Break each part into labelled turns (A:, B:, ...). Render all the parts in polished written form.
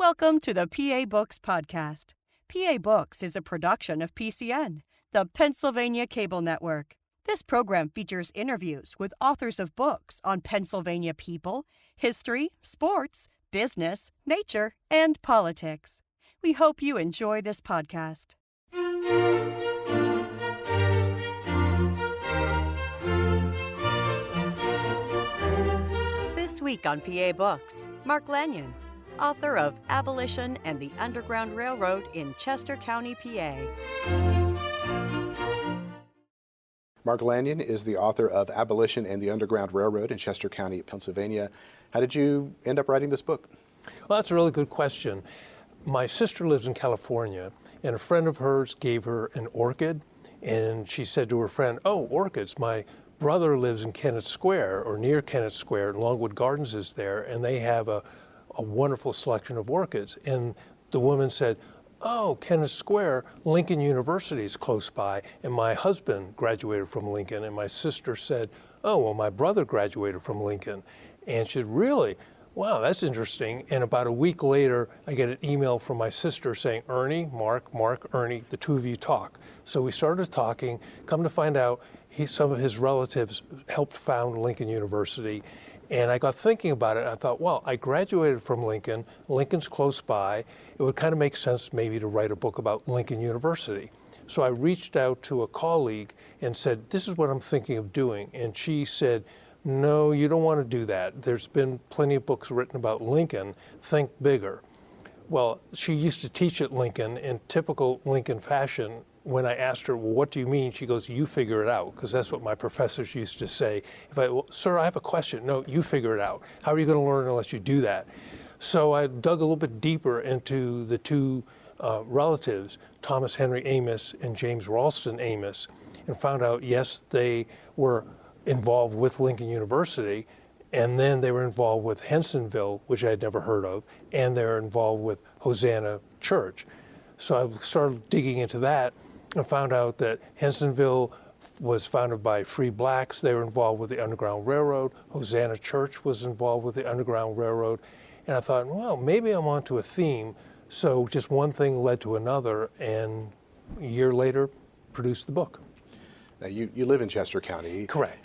A: Welcome to the PA Books podcast. PA Books is a production of PCN, the Pennsylvania Cable Network. This program features interviews with authors of books on Pennsylvania people, history, sports, business, nature, and politics. We hope you enjoy this podcast. This week on PA Books, Mark Lanyon, author of Abolition and the Underground Railroad in Chester County, PA.
B: Mark Lanyon is the author of Abolition and the Underground Railroad in Chester County, Pennsylvania. How did you end up writing this book?
C: Well, that's a really good question. My sister lives in California, and a friend of hers gave her an orchid, and she said to her friend, "Oh, orchids. My brother lives in Kennett Square, or near Kennett Square, and Longwood Gardens is there, and they have a wonderful selection of orchids." And the woman said, "Oh, Kennett Square, Lincoln University is close by, and my husband graduated from Lincoln." And my sister said, "Oh, well, my brother graduated from Lincoln." And she said, "Really? Wow, that's interesting." And about a week later, I get an email from my sister saying, "Ernie, Mark, Ernie, the two of you talk." So we started talking. Come to find out, some of his relatives helped found Lincoln University. And I got thinking about it, and I thought, well, I graduated from Lincoln. Lincoln's close by. It would kind of make sense maybe to write a book about Lincoln University. So I reached out to a colleague and said, "This is what I'm thinking of doing." And she said, "No, you don't want to do that. There's been plenty of books written about Lincoln. Think bigger." Well, she used to teach at Lincoln in typical Lincoln fashion. When I asked her, "Well, what do you mean?" She goes, "You figure it out," because that's what my professors used to say. Well, "Sir, I have a question." "No, you figure it out. How are you going to learn unless you do that?" So I dug a little bit deeper into the two relatives, Thomas Henry Amos and James Ralston Amos, and found out, yes, they were involved with Lincoln University, and then they were involved with Hinsonville, which I had never heard of, and they were involved with Hosanna Church. So I started digging into that and found out that Hinsonville was founded by free blacks. They were involved with the Underground Railroad. Hosanna Church was involved with the Underground Railroad. And I thought, well, maybe I'm onto a theme. So just one thing led to another, and a year later, produced the book.
B: Now, you live in Chester County.
C: Correct.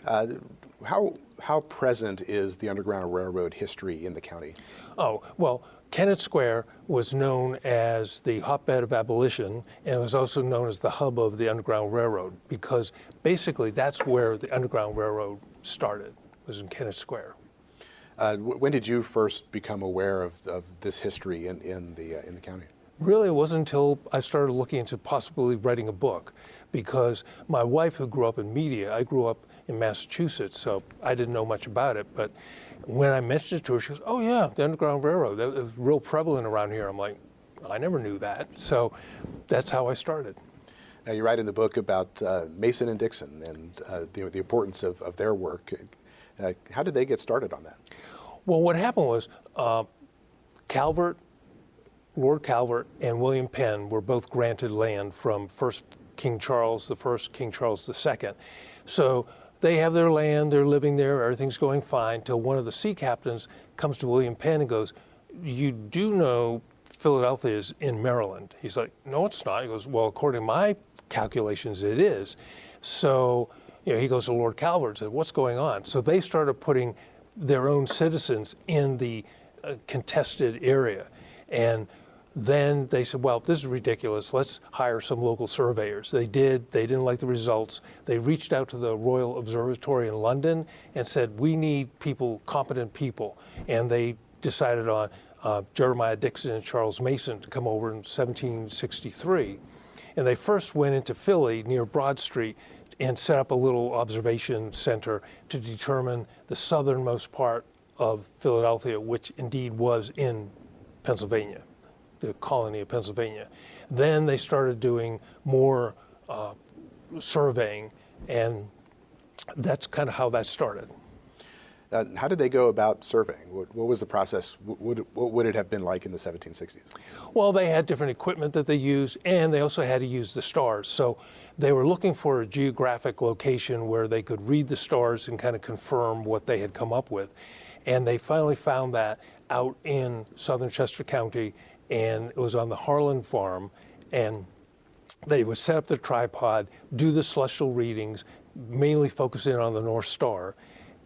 B: How present is the Underground Railroad history in the county?
C: Oh, well, Kennett Square was known as the hotbed of abolition, and it was also known as the hub of the Underground Railroad, because basically that's where the Underground Railroad started, was in Kennett Square.
B: When did you first become aware of this history in the county?
C: Really, it wasn't until I started looking into possibly writing a book, because my wife, who grew up in media, I grew up in Massachusetts, so I didn't know much about it, but when I mentioned it to her, she goes, "Oh yeah, the Underground Railroad, that was real prevalent around here." I'm like, I never knew that. So that's how I started.
B: Now, you write in the book about Mason and Dixon and the importance of their work. How did they get started on that?
C: Well, what happened was Calvert, Lord Calvert and William Penn were both granted land from first King Charles I, King Charles II. So they have their land, they're living there, everything's going fine, till one of the sea captains comes to William Penn and goes, "You do know Philadelphia is in Maryland?" He's like, "No, it's not." He goes, "Well, according to my calculations, it is." So he goes to Lord Calvert and said, "What's going on?" So they started putting their own citizens in the contested area. And then they said, "Well, this is ridiculous. Let's hire some local surveyors." They did. They didn't like the results. They reached out to the Royal Observatory in London and said, "We need people, competent people." And they decided on Jeremiah Dixon and Charles Mason to come over in 1763. And they first went into Philly near Broad Street and set up a little observation center to determine the southernmost part of Philadelphia, which indeed was in Pennsylvania, the colony of Pennsylvania. Then they started doing more surveying, and that's kind of how that started.
B: How did they go about surveying? What was the process? What would it have been like in the 1760s?
C: Well, they had different equipment that they used, and they also had to use the stars. So they were looking for a geographic location where they could read the stars and kind of confirm what they had come up with. And they finally found that out in southern Chester County, and it was on the Harlan farm, and they would set up their tripod, do the celestial readings, mainly focusing on the North Star,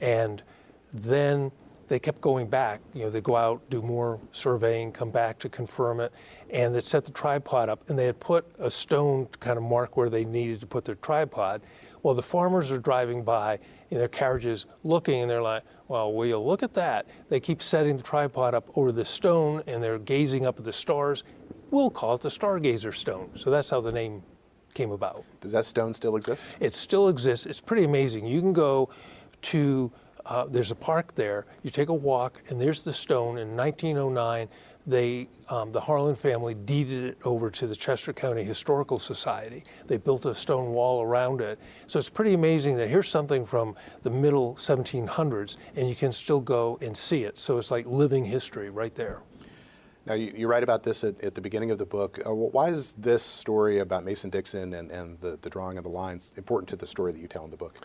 C: and then they kept going back. They'd go out, do more surveying, come back to confirm it, and they'd set the tripod up, and they had put a stone to kind of mark where they needed to put their tripod. Well, the farmers are driving by in their carriages looking, and they're like, well, will you look at that? They keep setting the tripod up over the stone, and they're gazing up at the stars. We'll call it the Stargazer Stone. So that's how the name came about.
B: Does that stone still exist?
C: It still exists. It's pretty amazing. You can go to, there's a park there, you take a walk, and there's the stone. In 1909, the Harlan family deeded it over to the Chester County Historical Society. They built a stone wall around it. So it's pretty amazing that here's something from the middle 1700s, and you can still go and see it. So it's like living history right there.
B: Now, you write about this at the beginning of the book. Why is this story about Mason-Dixon and the drawing of the lines important to the story that you tell in the book?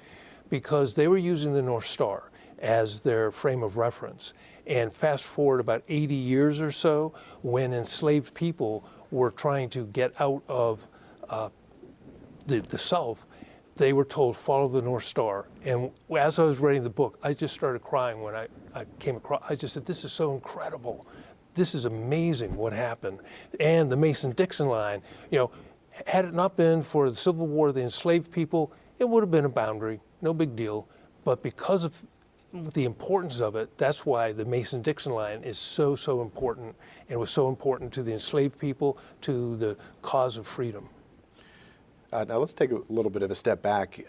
C: Because they were using the North Star as their frame of reference. And fast forward about 80 years or so, when enslaved people were trying to get out of the South, they were told, follow the North Star. And as I was writing the book, I just started crying when I came across, I just said, this is so incredible. This is amazing what happened. And the Mason-Dixon line, had it not been for the Civil War, the enslaved people, it would have been a boundary, no big deal. But because of the importance of it, that's why the Mason-Dixon line is so, so important, and was so important to the enslaved people, to the cause of freedom.
B: Now let's take a little bit of a step back.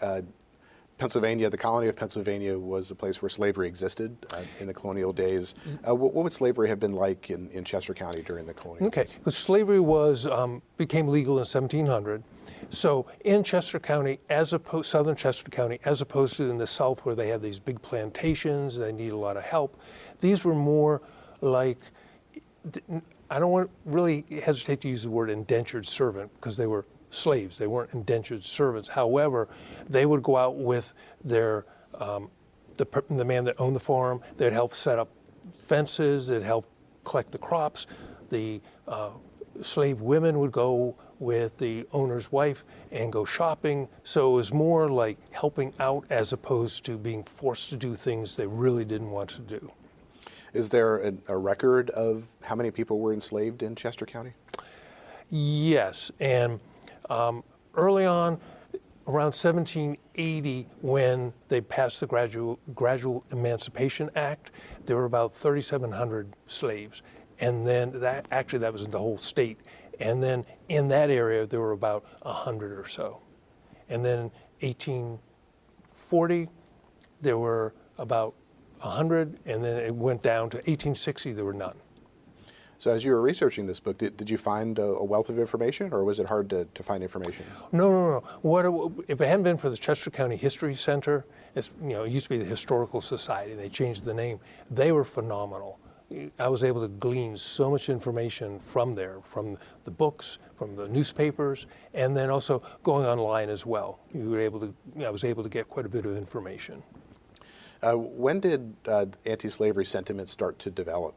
B: Pennsylvania, the colony of Pennsylvania, was a place where slavery existed in the colonial days. What would slavery have been like in Chester County during the colonial days?
C: Well, slavery became legal in 1700. So in Chester County, southern Chester County, as opposed to in the South where they had these big plantations, they need a lot of help, these were more like, I don't want to really hesitate to use the word indentured servant, because they were slaves. They weren't indentured servants. However, they would go out with their the man that owned the farm. They'd help set up fences. They'd help collect the crops. The slave women would go with the owner's wife and go shopping. So it was more like helping out as opposed to being forced to do things they really didn't want to do.
B: Is there a record of how many people were enslaved in Chester County?
C: Yes, and early on, around 1780, when they passed the Gradual Emancipation Act, there were about 3,700 slaves. And then that was in the whole state. And then in that area, there were about 100 or so. And then 1840, there were about 100, and then it went down to 1860, there were none.
B: So as you were researching this book, did you find a wealth of information, or was it hard to find information?
C: No. If it hadn't been for the Chester County History Center, it used to be the Historical Society, they changed the name. They were phenomenal. I was able to glean so much information from there, from the books, from the newspapers, and then also going online as well. I was able to get quite a bit of information.
B: When did anti-slavery sentiments start to develop?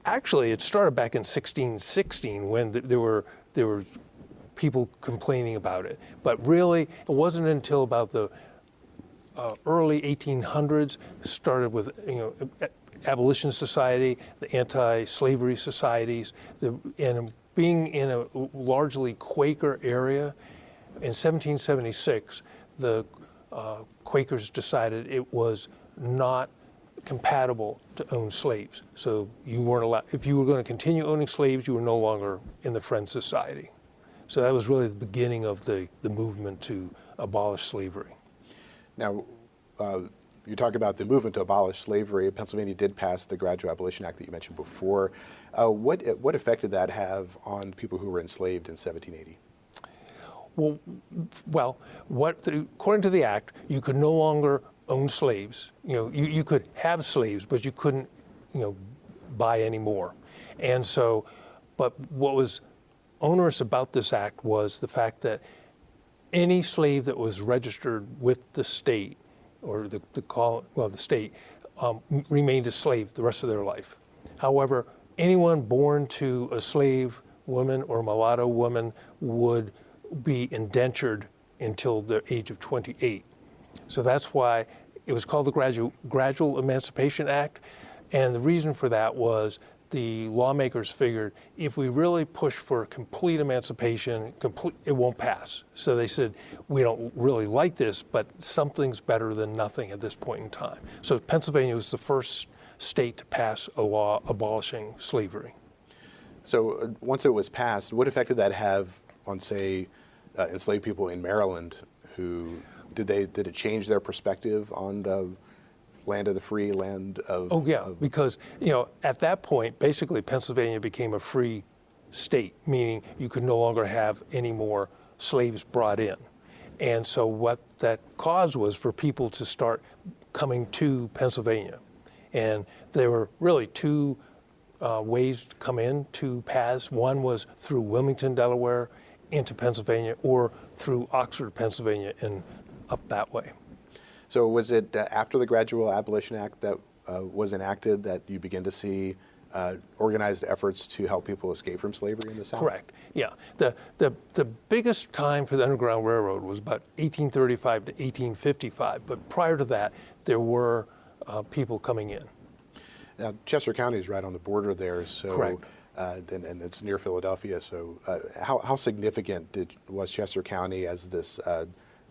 C: Actually, it started back in 1616 when there were people complaining about it. But really, it wasn't until about the early 1800s, started with Abolition Society, the anti-slavery societies, and being in a largely Quaker area. In 1776, the Quakers decided it was not compatible to own slaves. So you weren't allowed, if you were going to continue owning slaves, you were no longer in the Friends Society. So that was really the beginning of the movement to abolish slavery.
B: Now, you talk about the movement to abolish slavery. Pennsylvania did pass the Gradual Abolition Act that you mentioned before. What effect did that have on people who were enslaved in 1780?
C: Well, according to the act, you could no longer own slaves. You could have slaves, but you couldn't, buy any more. And so, but what was onerous about this act was the fact that any slave that was registered with the state, or the state, remained a slave the rest of their life. However, anyone born to a slave woman or mulatto woman would be indentured until the age of 28. So that's why it was called the Gradual Emancipation Act. And the reason for that was the lawmakers figured if we really push for complete emancipation, it won't pass. So they said, we don't really like this, but something's better than nothing at this point in time. So Pennsylvania was the first state to pass a law abolishing slavery.
B: So once it was passed, what effect did that have on, say, enslaved people in Maryland? Who did it change their perspective on the land of the free, land of?
C: Oh yeah, because at that point, basically Pennsylvania became a free state, meaning you could no longer have any more slaves brought in. And so what that caused was for people to start coming to Pennsylvania. And there were really two ways to come in, two paths. One was through Wilmington, Delaware, into Pennsylvania, or through Oxford, Pennsylvania, and up that way.
B: So was it after the Gradual Abolition Act that was enacted that you begin to see organized efforts to help people escape from slavery in the South?
C: Correct. Yeah. The biggest time for the Underground Railroad was about 1835 to 1855. But prior to that, there were people coming in.
B: Now, Chester County is right on the border there, so
C: Correct.
B: And it's near Philadelphia. So how significant was Chester County as this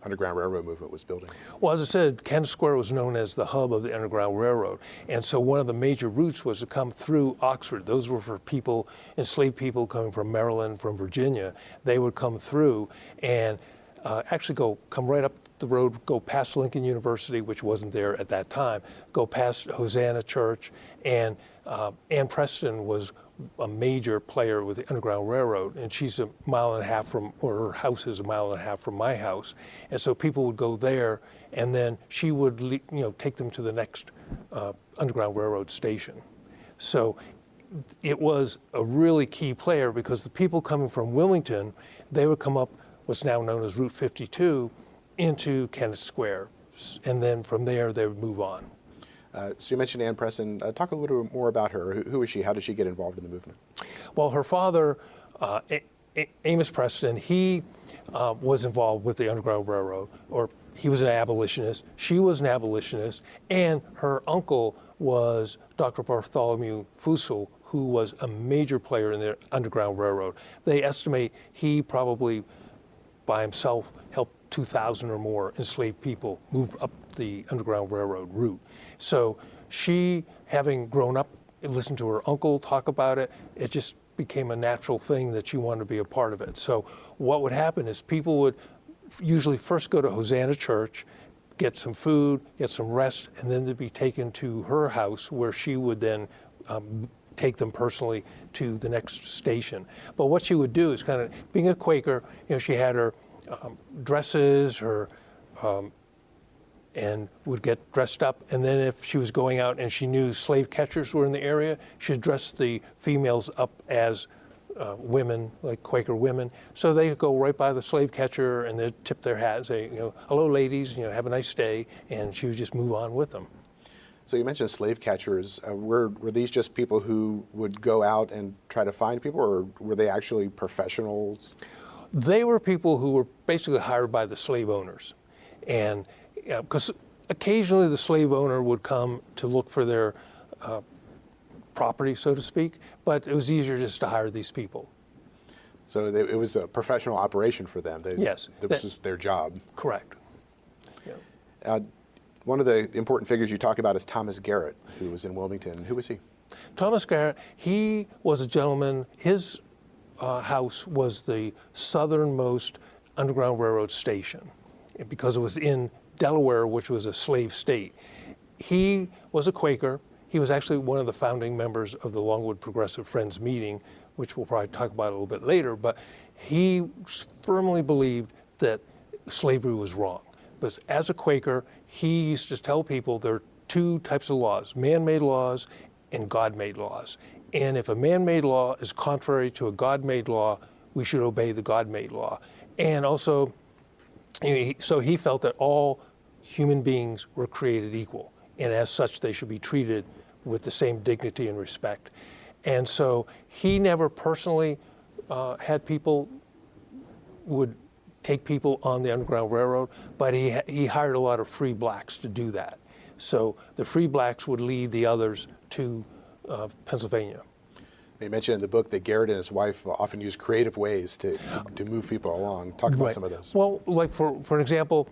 B: Underground Railroad movement was building?
C: Well, as I said, Kennett Square was known as the hub of the Underground Railroad. And so one of the major routes was to come through Oxford. Those were for people, enslaved people coming from Maryland, from Virginia. They would come through and actually come right up the road, go past Lincoln University, which wasn't there at that time, go past Hosanna Church, and Ann Preston was a major player with the Underground Railroad, and she's a mile and a half from, or her house is a mile and a half from my house, and so people would go there, and then she would take them to the next Underground Railroad station. So it was a really key player because the people coming from Wilmington, they would come up what's now known as Route 52 into Kennett Square, and then from there they would move on.
B: So you mentioned Ann Preston. Talk a little bit more about her. Who is she? How did she get involved in the movement?
C: Well, her father, Amos Preston, he was involved with the Underground Railroad, or he was an abolitionist. She was an abolitionist, and her uncle was Dr. Bartholomew Fussell, who was a major player in the Underground Railroad. They estimate he probably by himself helped 2,000 or more enslaved people move up the Underground Railroad route. So she, having grown up and listened to her uncle talk about it, it just became a natural thing that she wanted to be a part of it. So what would happen is people would usually first go to Hosanna Church, get some food, get some rest, and then they'd be taken to her house where she would then take them personally to the next station. But what she would do is kind of, being a Quaker, she had her dresses, and would get dressed up. And then if she was going out and she knew slave catchers were in the area, she'd dress the females up as women, like Quaker women. So they could go right by the slave catcher and they'd tip their hat and say, hello ladies, have a nice day. And she would just move on with them.
B: So you mentioned slave catchers. Were these just people who would go out and try to find people, or were they actually professionals?
C: They were people who were basically hired by the slave owners. And because occasionally the slave owner would come to look for their property, so to speak, but it was easier just to hire these people.
B: So it was a professional operation for them.
C: Yes.
B: This was their job.
C: Correct.
B: Yeah. One of the important figures you talk about is Thomas Garrett, who was in Wilmington. Who was he?
C: Thomas Garrett, he was a gentleman. His house was the southernmost Underground Railroad station because it was in Delaware, which was a slave state. He was a Quaker. He was actually one of the founding members of the Longwood Progressive Friends meeting, which we'll probably talk about a little bit later, but he firmly believed that slavery was wrong. But as a Quaker, he used to tell people there are two types of laws, man-made laws and God-made laws. And if a man-made law is contrary to a God-made law, we should obey the God-made law. And also, so he felt that all human beings were created equal. and as such they should be treated with the same dignity and respect. And so he never personally had people, would take people on the Underground Railroad, but he hired a lot of free blacks to do that. So the free blacks would lead the others to Pennsylvania.
B: You mentioned in the book that Garrett and his wife often use creative ways to move people along. Talk about some of those.
C: Well, like for an example,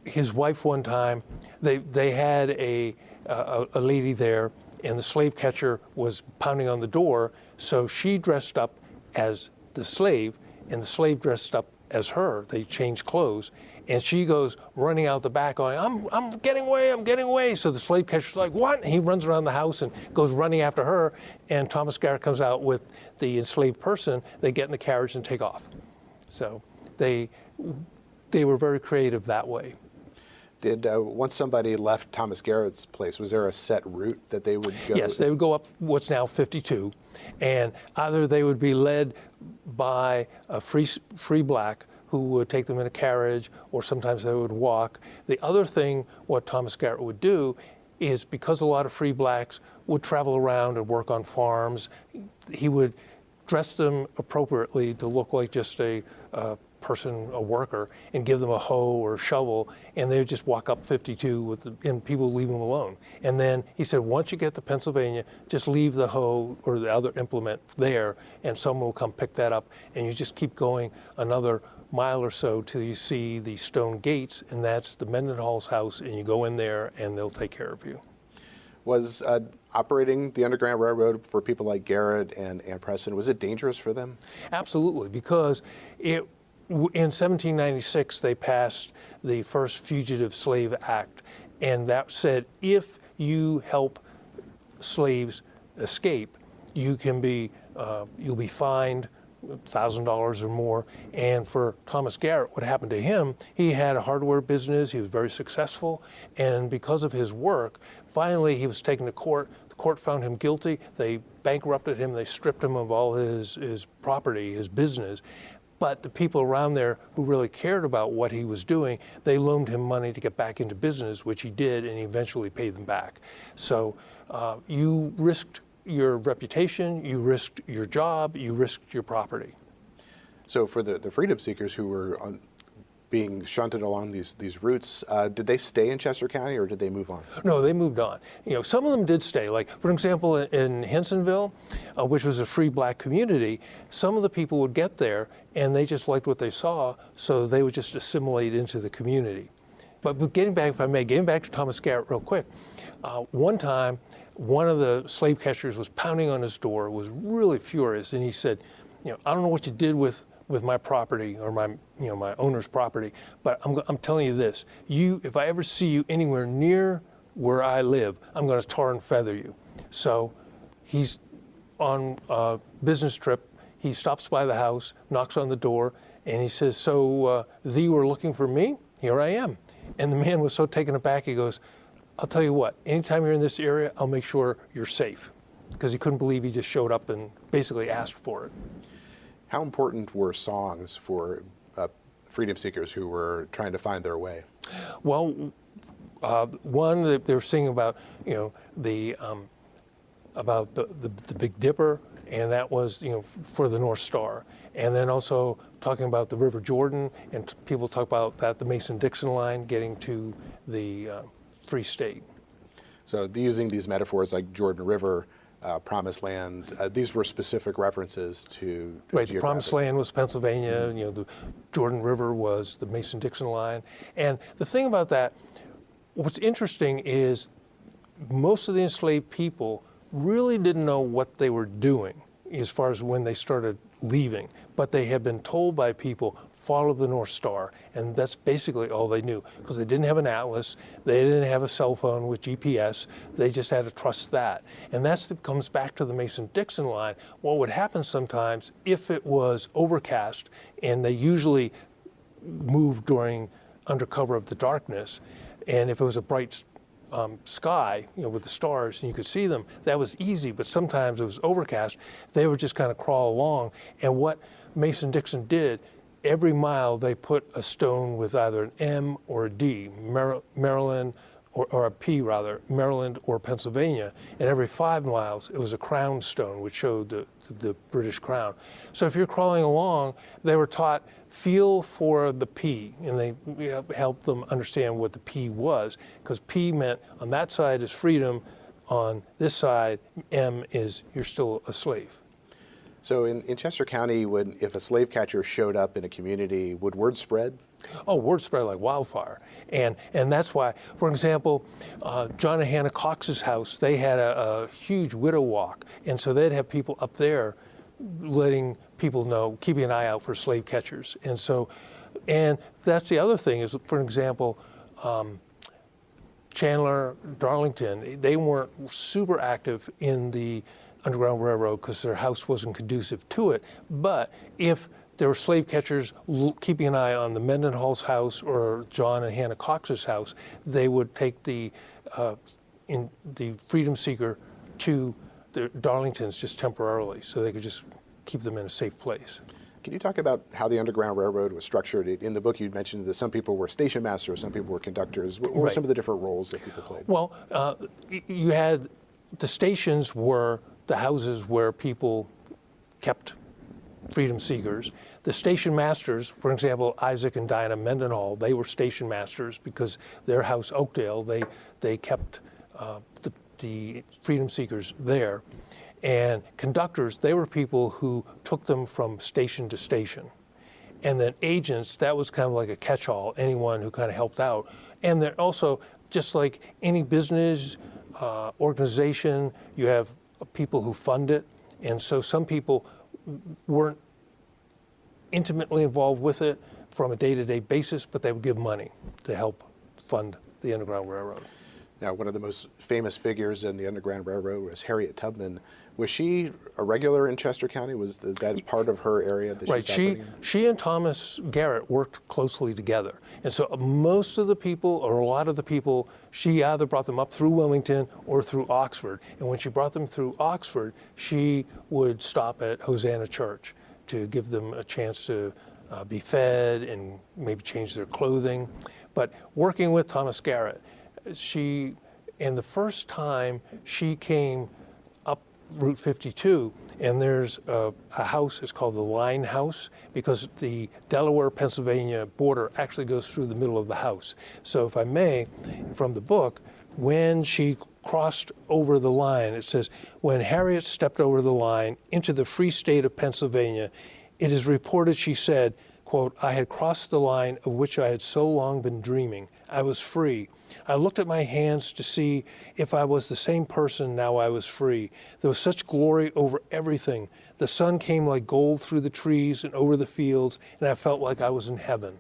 C: his wife one time, they had a lady there, and the slave catcher was pounding on the door, so she dressed up as the slave, and the slave dressed up as her. They changed clothes, and she goes running out the back going, I'm getting away, I'm getting away. So the slave catcher's like, what? And he runs around the house and goes running after her, and Thomas Garrett comes out with the enslaved person. They get in the carriage and take off. So they were very creative that way.
B: Did once somebody left Thomas Garrett's place, was there a set route that they would go?
C: Yes, they would go up what's now 52, and either they would be led by a free black who would take them in a carriage, or sometimes they would walk. The other thing what Thomas Garrett would do is, because a lot of free blacks would travel around and work on farms, he would dress them appropriately to look like just a person, a worker, and give them a hoe or a shovel, and they would just walk up 52 and people would leave them alone. And then he said, once you get to Pennsylvania, just leave the hoe or the other implement there, and someone will come pick that up, and you just keep going another mile or so till you see the stone gates, and that's the Mendenhall's house, and you go in there and they'll take care of you.
B: Was operating the Underground Railroad for people like Garrett and Preston, was it dangerous for them?
C: Absolutely, because in 1796 they passed the first Fugitive Slave Act, and that said if you help slaves escape, you can be you'll be fined $1,000 or more. And for Thomas Garrett, what happened to him, he had a hardware business, he was very successful, and because of his work, finally he was taken to court. The court found him guilty, they bankrupted him, they stripped him of all his property, his business. But the people around there who really cared about what he was doing, they loaned him money to get back into business, which he did, and he eventually paid them back. So you risked your reputation, you risked your job, you risked your property.
B: So for the freedom seekers who were being shunted along these routes, did they stay in Chester County or did they move on?
C: No, they moved on. You know, some of them did stay. Like, for example, in Hinsonville, which was a free black community, some of the people would get there and they just liked what they saw, so they would just assimilate into the community. But getting back, if I may, getting back to Thomas Garrett real quick, one time, one of the slave catchers was pounding on his door, was really furious, and he said, you know, I don't know what you did with my property or my owner's property, but I'm telling you this, if I ever see you anywhere near where I live, I'm going to tar and feather you. So he's on a business trip, he stops by the house, knocks on the door, and he says, so thee were looking for me? Here I am. And the man was so taken aback, he goes, I'll tell you what, anytime you're in this area, I'll make sure you're safe. Because he couldn't believe he just showed up and basically asked for it.
B: How important were songs for freedom seekers who were trying to find their way?
C: Well, one that they were singing about, about the Big Dipper, and that was, for the North Star. And then also talking about the River Jordan, and people talk about that, the Mason-Dixon line, getting to the Free State.
B: So using these metaphors like Jordan River, Promised Land, these were specific references to
C: right. The Promised Land was Pennsylvania. Mm-hmm. The Jordan River was the Mason-Dixon line. And the thing about that, what's interesting is most of the enslaved people really didn't know what they were doing as far as when they started leaving, but they had been told by people, follow the North Star, and that's basically all they knew, because they didn't have an atlas, they didn't have a cell phone with GPS, they just had to trust that. And that comes back to the Mason-Dixon line. What would happen sometimes, if it was overcast, and they usually moved under cover of the darkness, and if it was a bright sky, with the stars, and you could see them, that was easy, but sometimes it was overcast, they would just kind of crawl along. And what Mason-Dixon did, every mile they put a stone with either an M or a D, Maryland, or a P rather, Maryland or Pennsylvania, and every 5 miles it was a crown stone which showed the British crown. So if you're crawling along, they were taught feel for the P, and they helped them understand what the P was, because P meant on that side is freedom, on this side M is you're still a slave.
B: So in Chester County, if a slave catcher showed up in a community, would word spread?
C: Oh, word spread like wildfire. And that's why, for example, John and Hannah Cox's house, they had a huge widow walk. And so they'd have people up there letting people know, keeping an eye out for slave catchers. And that's the other thing is, for example, Chandler, Darlington, they weren't super active in the Underground Railroad because their house wasn't conducive to it. But if there were slave catchers keeping an eye on the Mendenhall's house or John and Hannah Cox's house, they would take the freedom seeker to the Darlingtons just temporarily, so they could just keep them in a safe place.
B: Can you talk about how the Underground Railroad was structured? In the book, you mentioned that some people were station masters, some people were conductors. What were some of the different roles that people played?
C: Well, you had the stations were the houses where people kept freedom seekers. The station masters, for example, Isaac and Dinah Mendenhall, they were station masters because their house, Oakdale, they kept the freedom seekers there. And conductors, they were people who took them from station to station. And then agents, that was kind of like a catch-all, anyone who kind of helped out. And they're also, just like any business organization, you have people who fund it. And so some people weren't intimately involved with it from a day-to-day basis, but they would give money to help fund the Underground Railroad.
B: Now, one of the most famous figures in the Underground Railroad was Harriet Tubman. Was she a regular in Chester County? Is that part of her area that
C: right. She and Thomas Garrett worked closely together. And so most of the people, or a lot of the people, she either brought them up through Wilmington or through Oxford. And when she brought them through Oxford, she would stop at Hosanna Church to give them a chance to be fed and maybe change their clothing. But working with Thomas Garrett, and the first time she came up Route 52, and there's a house, it's called the Line House, because the Delaware-Pennsylvania border actually goes through the middle of the house. So if I may, from the book, when she crossed over the line, it says, when Harriet stepped over the line into the free state of Pennsylvania, it is reported she said, quote, I had crossed the line of which I had so long been dreaming. I was free. I looked at my hands to see if I was the same person now I was free. There was such glory over everything. The sun came like gold through the trees and over the fields, and I felt like I was in heaven.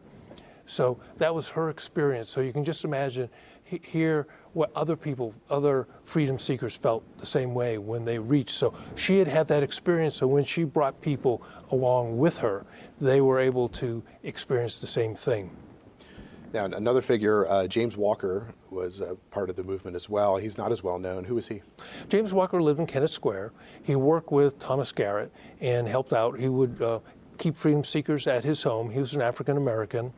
C: So that was her experience. So you can just imagine here what other freedom seekers felt the same way when they reached. So she had had that experience, so when she brought people along with her, they were able to experience the same thing.
B: Now, another figure, James Walker, was part of the movement as well. He's not as well known. Who was he?
C: James Walker lived in Kennett Square. He worked with Thomas Garrett and helped out. He would keep freedom seekers at his home. He was an African American.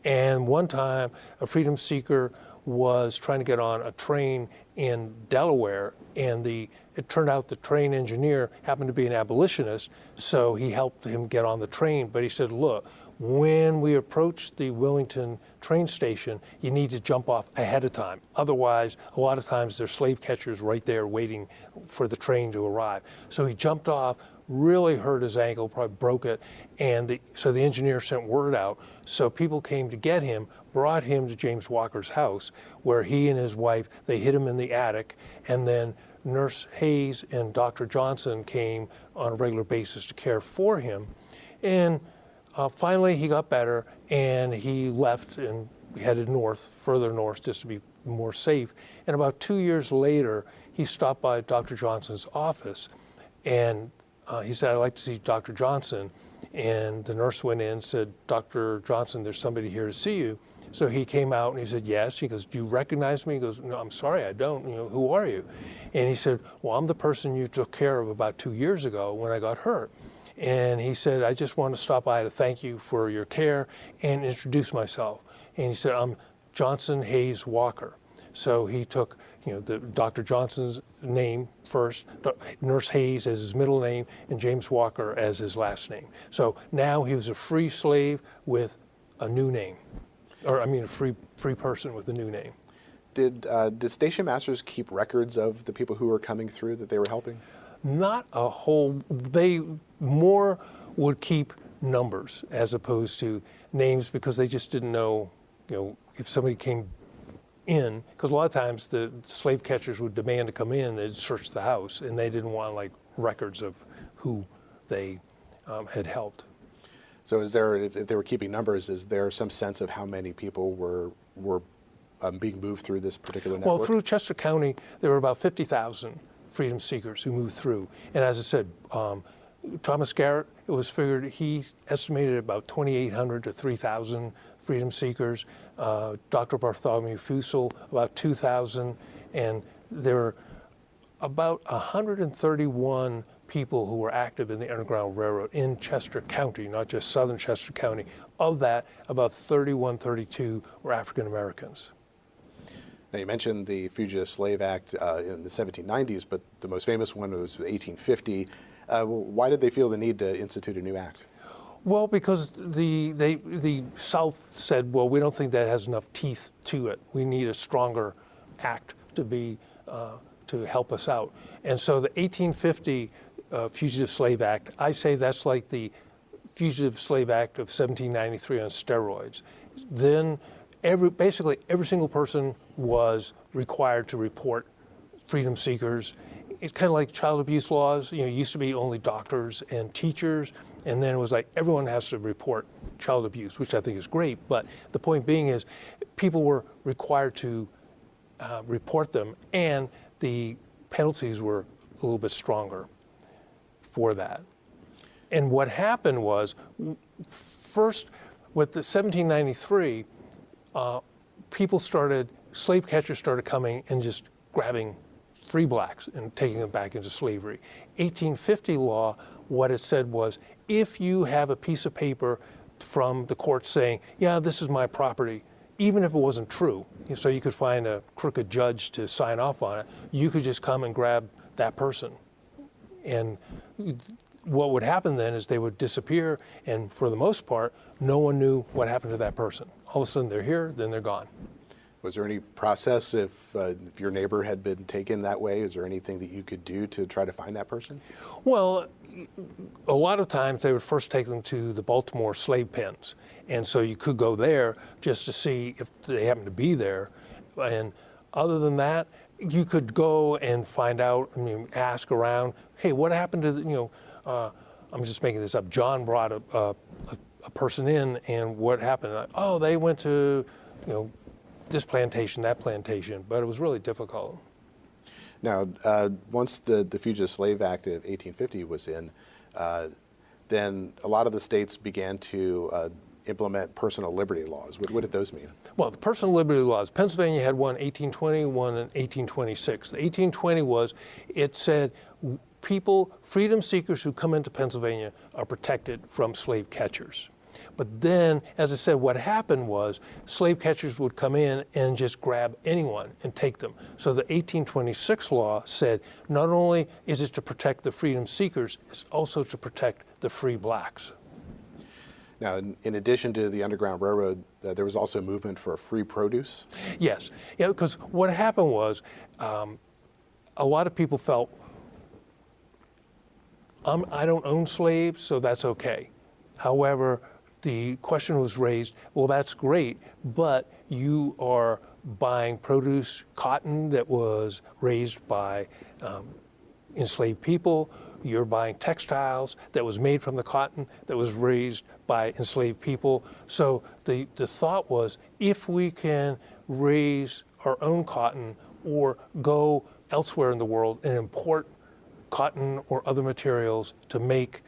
C: And one time, a freedom seeker was trying to get on a train in Delaware, and it turned out the train engineer happened to be an abolitionist, so he helped him get on the train. But he said, look, when we approach the Wilmington train station, you need to jump off ahead of time. Otherwise, a lot of times there's slave catchers right there waiting for the train to arrive. So he jumped off, really hurt his ankle, probably broke it, and so the engineer sent word out. So people came to get him, brought him to James Walker's house, where he and his wife, they hid him in the attic, and then Nurse Hayes and Dr. Johnson came on a regular basis to care for him. And finally he got better, and he left and headed north, further north, just to be more safe. And about 2 years later, he stopped by Dr. Johnson's office, and he said, I'd like to see Dr. Johnson. And the nurse went in and said, Dr. Johnson, there's somebody here to see you. So he came out and he said, yes. He goes, do you recognize me? He goes, no, I'm sorry, I don't. Who are you? And he said, well, I'm the person you took care of about 2 years ago when I got hurt. And he said, I just want to stop by to thank you for your care and introduce myself. And he said, I'm Johnson Hayes Walker. So he took, the Dr. Johnson's name first, Nurse Hayes as his middle name, and James Walker as his last name. So now he was a free slave with a new name, a free person with a new name.
B: Did station masters keep records of the people who were coming through that they were helping?
C: Not a whole. They more would keep numbers as opposed to names, because they just didn't know, if somebody came in, because a lot of times the slave catchers would demand to come in, they'd search the house, and they didn't want records of who they had helped.
B: So is there, if they were keeping numbers, is there some sense of how many people were being moved through this particular network?
C: Well, through Chester County, there were about 50,000 freedom seekers who moved through. And as I said, Thomas Garrett, it was figured, he estimated about 2,800 to 3,000 freedom seekers. Dr. Bartholomew Fusel, about 2,000. And there were about 131 people who were active in the Underground Railroad in Chester County, not just southern Chester County. Of that, about 31, 32 were African Americans.
B: Now, you mentioned the Fugitive Slave Act in the 1790s, but the most famous one was 1850. Why did they feel the need to institute a new act?
C: Well, because the South said, well, we don't think that has enough teeth to it. We need a stronger act to help us out. And so the 1850 Fugitive Slave Act, I say that's like the Fugitive Slave Act of 1793 on steroids. Then basically every single person was required to report freedom seekers. It's kind of like child abuse laws. It used to be only doctors and teachers, and then it was like everyone has to report child abuse, which I think is great. But the point being is people were required to report them, and the penalties were a little bit stronger for that. And what happened was, first with the 1793, slave catchers started coming and just grabbing free blacks and taking them back into slavery. 1850 law, what it said was, if you have a piece of paper from the court saying, yeah, this is my property, even if it wasn't true, so you could find a crooked judge to sign off on it, you could just come and grab that person. And what would happen then is they would disappear, and for the most part, no one knew what happened to that person. All of a sudden they're here, then they're gone.
B: Was there any process if your neighbor had been taken that way? Is there anything that you could do to try to find that person?
C: Well, a lot of times they would first take them to the Baltimore slave pens. And so you could go there just to see if they happen to be there. And other than that, you could go and find out, ask around, hey, what happened to, I'm just making this up, John brought a person in, and what happened? Oh, they went to, this plantation, that plantation, but it was really difficult.
B: Now, once the Fugitive Slave Act of 1850 was in, then a lot of the states began to implement personal liberty laws. What did those mean?
C: Well, the personal liberty laws, Pennsylvania had one in 1820, one in 1826. The 1820 was, it said freedom seekers who come into Pennsylvania are protected from slave catchers. But then, as I said, what happened was slave catchers would come in and just grab anyone and take them. So the 1826 law said not only is it to protect the freedom seekers, it's also to protect the free blacks.
B: Now, in addition to the Underground Railroad, there was also a movement for free produce?
C: Yes. Yeah, because what happened was a lot of people felt, I don't own slaves, so that's okay. However, the question was raised, well, that's great, but you are buying produce, cotton that was raised by enslaved people. You're buying textiles that was made from the cotton that was raised by enslaved people. So the thought was, if we can raise our own cotton or go elsewhere in the world and import cotton or other materials to make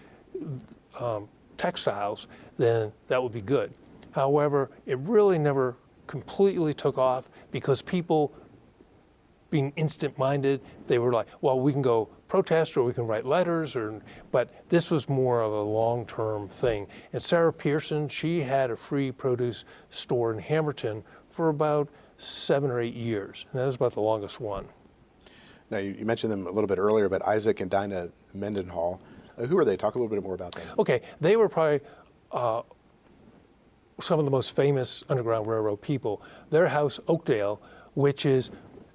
C: textiles, then that would be good. However, it really never completely took off because people, being instant-minded, they were like, well, we can go protest or we can write letters, but this was more of a long-term thing. And Sarah Pearson, she had a free produce store in Hamilton for about 7 or 8 years, and that was about the longest one.
B: Now, you mentioned them a little bit earlier, but Isaac and Dinah Mendenhall, who are they? Talk a little bit more about them.
C: Okay, they were probably some of the most famous Underground Railroad people. Their house, Oakdale, which is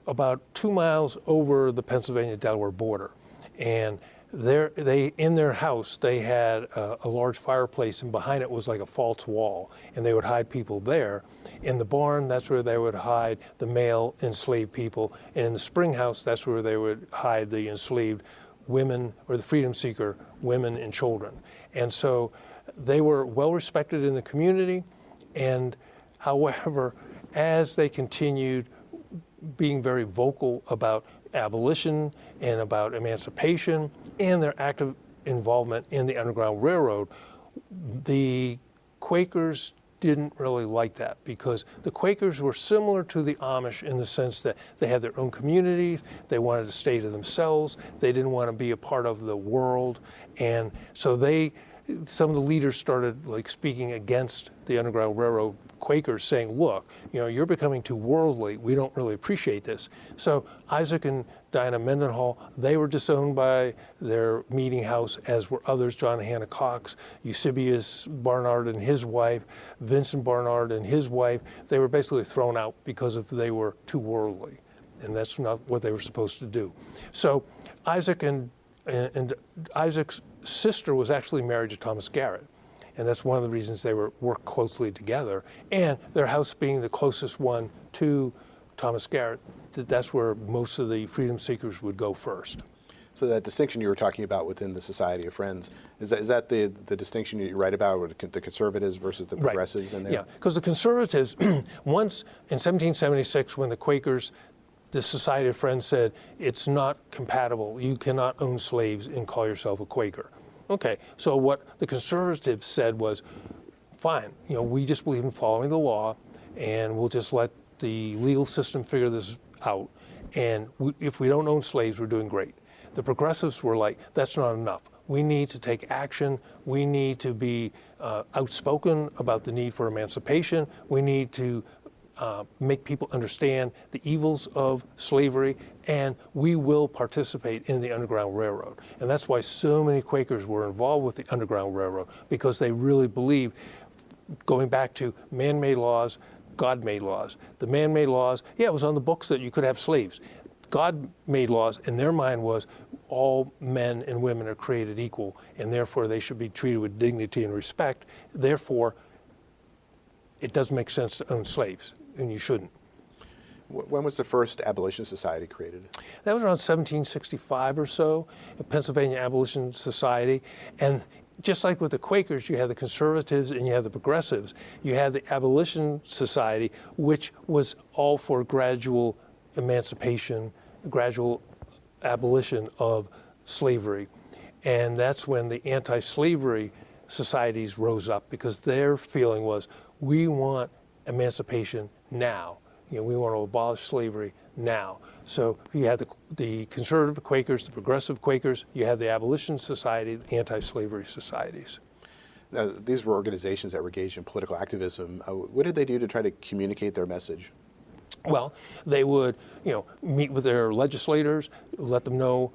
C: about 2 miles over the Pennsylvania-Delaware border, and in their house, they had a large fireplace, and behind it was like a false wall, and they would hide people there. In the barn, that's where they would hide the male enslaved people, and in the spring house, that's where they would hide the enslaved women or the freedom seeker women and children. And so they were well respected in the community, and however, as they continued being very vocal about abolition and about emancipation and their active involvement in the Underground Railroad, the Quakers didn't really like that, because the Quakers were similar to the Amish in the sense that they had their own communities, they wanted to stay to themselves, they didn't want to be a part of the world, and so some of the leaders started like speaking against the Underground Railroad Quakers, saying, look, you're becoming too worldly. We don't really appreciate this. So Isaac and Dinah Mendenhall, they were disowned by their meeting house, as were others, John and Hannah Cox, Eusebius Barnard and his wife, Vincent Barnard and his wife. They were basically thrown out because they were too worldly, and that's not what they were supposed to do. So Isaac and Isaac's sister was actually married to Thomas Garrett. And that's one of the reasons they worked closely together. And their house being the closest one to Thomas Garrett, that's where most of the freedom seekers would go first.
B: So that distinction you were talking about within the Society of Friends, is that the distinction you write about, with the conservatives versus the progressives in there?
C: Yeah, because the conservatives, once in 1776, when the Quakers, the Society of Friends said, it's not compatible, you cannot own slaves and call yourself a Quaker. Okay, so what the conservatives said was, fine, we just believe in following the law, and we'll just let the legal system figure this out. And if we don't own slaves, we're doing great. The progressives were like, that's not enough. We need to take action. We need to be outspoken about the need for emancipation. We need to make people understand the evils of slavery, and we will participate in the Underground Railroad. And that's why so many Quakers were involved with the Underground Railroad, because they really believed, going back to man-made laws, God-made laws. The man-made laws, it was on the books that you could have slaves. God-made laws, in their mind, was all men and women are created equal, and therefore they should be treated with dignity and respect. Therefore, it doesn't make sense to own slaves, and you shouldn't.
B: When was the first Abolition Society created?
C: That was around 1765 or so, the Pennsylvania Abolition Society. And just like with the Quakers, you had the conservatives and you had the progressives. You had the Abolition Society, which was all for gradual emancipation, gradual abolition of slavery. And that's when the anti-slavery societies rose up, because their feeling was, we want emancipation now. We want to abolish slavery now. So you had the conservative Quakers, the progressive Quakers, you had the Abolition Society, the anti-slavery societies.
B: Now, these were organizations that were engaged in political activism. What did they do to try to communicate their message?
C: Well, they would, meet with their legislators, let them know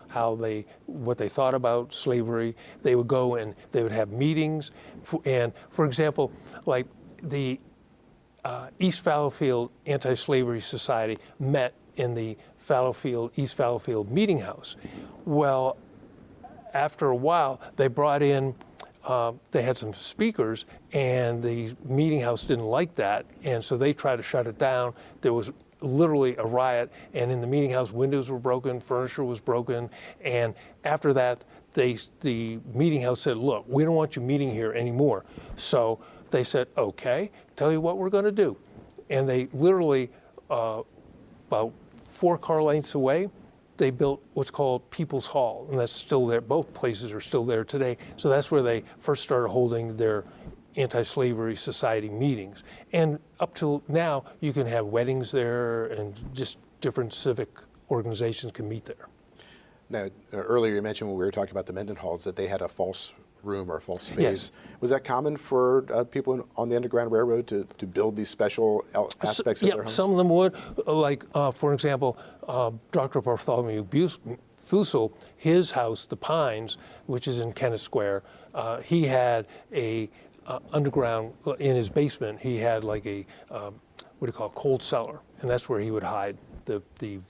C: what they thought about slavery. They would go and they would have meetings. And for example, like the East Fallowfield Anti-Slavery Society met in the East Fallowfield Meeting House. Well, after a while, they brought in, they had some speakers, and the meeting house didn't like that, and so they tried to shut it down. There was literally a riot, and in the meeting house, windows were broken, furniture was broken, and after that, the meeting house said, look, we don't want you meeting here anymore. So they said, okay, tell you what we're going to do. And they literally, about 4 car lengths away, they built what's called People's Hall, and that's still there. Both places are still there today. So that's where they first started holding their anti-slavery society meetings. And up till now, you can have weddings there, and just different civic organizations can meet there.
B: Now, earlier you mentioned when we were talking about the Mendenhalls that they had a false room or a false space. Was that common for people on the Underground Railroad to build these special aspects of their homes?
C: Some of them would. Like, for example, Dr. Bartholomew Fussell, his house, the Pines, which is in Kennett Square, he had a underground, in his basement, he had like a, what do you call it, cold cellar. And that's where he would hide the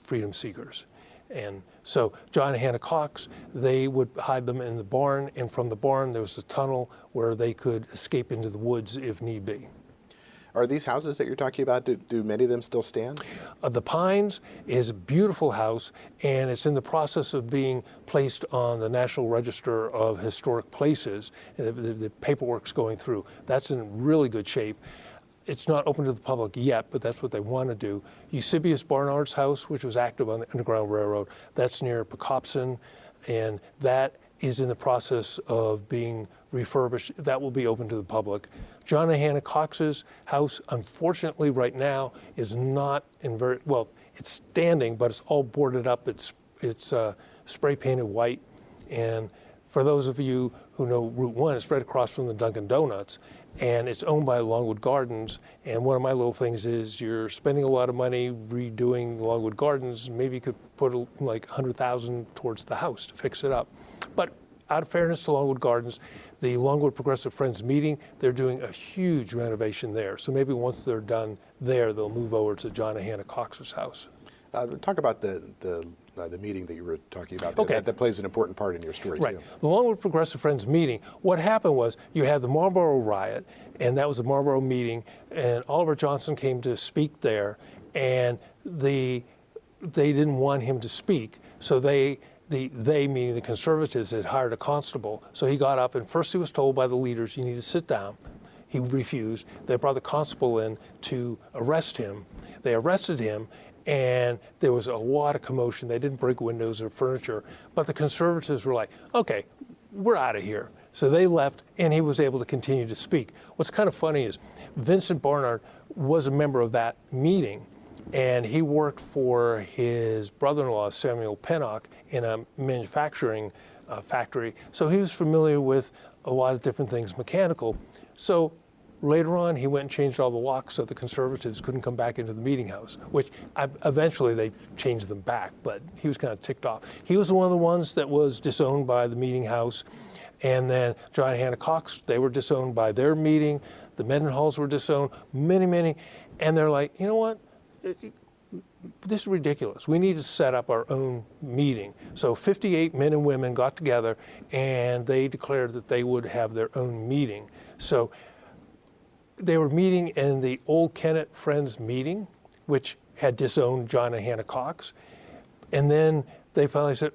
C: freedom seekers. And so John and Hannah Cox, they would hide them in the barn, and from the barn there was a tunnel where they could escape into the woods if need be.
B: Are these houses that you're talking about, do many of them still stand?
C: The Pines is a beautiful house, and it's in the process of being placed on the National Register of Historic Places. The paperwork's going through. That's in really good shape. It's not open to the public yet, but that's what they want to do. Eusebius Barnard's house, which was active on the Underground Railroad, that's near Pecopson, and that is in the process of being refurbished. That will be open to the public. John and Hannah Cox's house, unfortunately, right now is not in very, well, it's standing, but it's all boarded up. It's spray painted white. And for those of you who know Route 1, it's right across from the Dunkin' Donuts. And it's owned by Longwood Gardens. And one of my little things is you're spending a lot of money redoing Longwood Gardens. Maybe you could put like $100,000 towards the house to fix it up. But out of fairness to Longwood Gardens, the Longwood Progressive Friends meeting, they're doing a huge renovation there. So maybe once they're done there, they'll move over to John and Hannah Cox's house.
B: Talk about the meeting that you were talking about.
C: Okay.
B: That plays an important part in your story,
C: right.
B: too.
C: The Longwood Progressive Friends meeting, what happened was you had the Marlboro riot, and that was the Marlboro meeting, and Oliver Johnson came to speak there, and they didn't want him to speak, so they meaning the conservatives, had hired a constable. So he got up, and first he was told by the leaders, you need to sit down. He refused. They brought the constable in to arrest him. They arrested him, and there was a lot of commotion. They didn't break windows or furniture, but the conservatives were like, okay, we're out of here. So they left, and he was able to continue to speak. What's kind of funny is Vincent Barnard was a member of that meeting, and he worked for his brother-in-law, Samuel Pennock, in a manufacturing factory. So he was familiar with a lot of different things mechanical. So later on, he went and changed all the locks so the conservatives couldn't come back into the meeting house, which eventually they changed them back, but he was kind of ticked off. He was one of the ones that was disowned by the meeting house. And then John and Hannah Cox, they were disowned by their meeting. The Mendenhalls were disowned, many. And they're like, you know what? This is ridiculous. We need to set up our own meeting. So 58 men and women got together, and they declared that they would have their own meeting. So they were meeting in the old Kennett Friends meeting, which had disowned John and Hannah Cox. And then they finally said,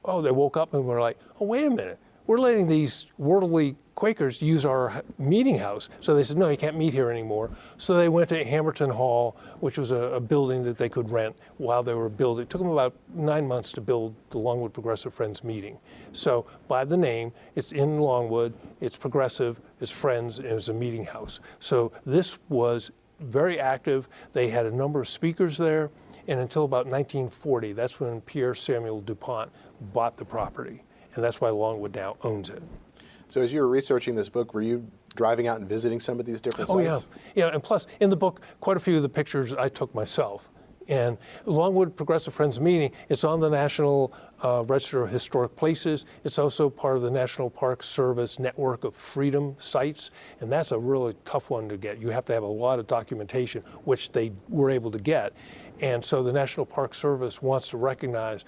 C: oh, they woke up and were like, oh, wait a minute. We're letting these worldly Quakers use our meeting house. So they said, no, you can't meet here anymore. So they went to Hamilton Hall, which was a building that they could rent while they were building. It took them about 9 months to build the Longwood Progressive Friends meeting. So by the name, it's in Longwood, it's progressive, it's Friends, and it's a meeting house. So this was very active. They had a number of speakers there. And until about 1940, that's when Pierre Samuel DuPont bought the property. And that's why Longwood now owns it.
B: So as you were researching this book, were you driving out and visiting some of these different sites?
C: Oh, yeah. And plus, in the book, quite a few of the pictures I took myself. And Longwood Progressive Friends meeting, it's on the National Register of Historic Places. It's also part of the National Park Service network of freedom sites. And that's a really tough one to get. You have to have a lot of documentation, which they were able to get. And so the National Park Service wants to recognize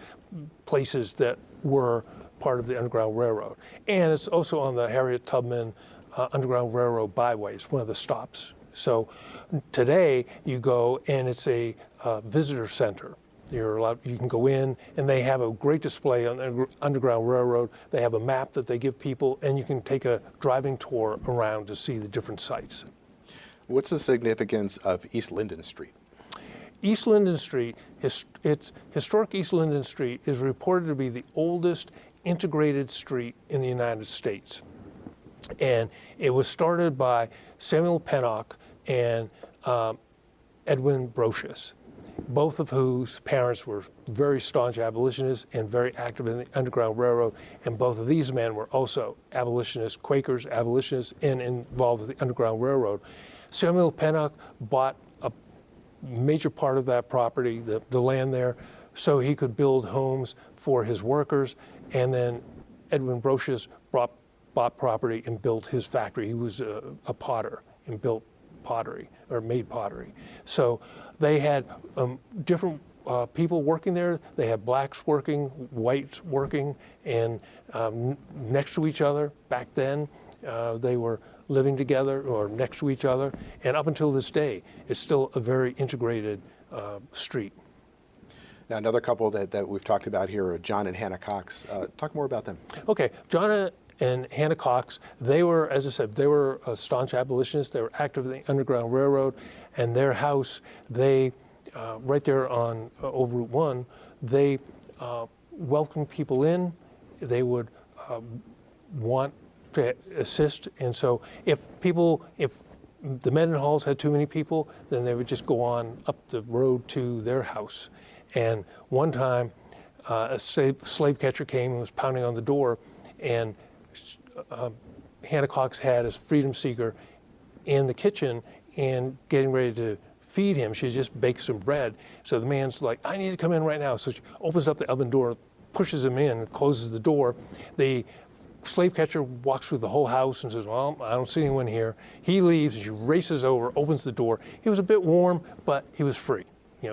C: places that were part of the Underground Railroad. And it's also on the Harriet Tubman Underground Railroad byways, one of the stops. So today you go and it's a visitor center. You can go in and they have a great display on the Underground Railroad. They have a map that they give people and you can take a driving tour around to see the different sites.
B: What's the significance of East Linden Street?
C: East Linden Street, historic East Linden Street is reported to be the oldest integrated street in the United States. And it was started by Samuel Pennock and Edwin Brocious. both of whose parents were very staunch abolitionists and very active in the Underground Railroad. And both of these men were also abolitionists, Quakers, abolitionists, and involved with the Underground Railroad. Samuel Pennock bought a major part of that property, the land there, so he could build homes for his workers. And then Edwin Brocious bought property and built his factory. He was a potter and built pottery, or made pottery. So they had different people working there. They had blacks working, whites working, and next to each other. Back then, they were living together or next to each other. And up until this day, it's still a very integrated street.
B: Now, another couple that we've talked about here are John and Hannah Cox. Talk more about them.
C: Okay, John and Hannah Cox, they were, as I said, they were staunch abolitionists. They were active in the Underground Railroad, and their house, they, right there on Old Route 1, they welcomed people in. They would want to assist, and so if the Mendenhalls had too many people, then they would just go on up the road to their house. And one time, a slave catcher came and was pounding on the door, and Hannah Cox had a freedom seeker in the kitchen and getting ready to feed him. She just baked some bread. So the man's like, I need to come in right now. So she opens up the oven door, pushes him in, closes the door. The slave catcher walks through the whole house and says, well, I don't see anyone here. He leaves, and she races over, opens the door. He was a bit warm, but he was free.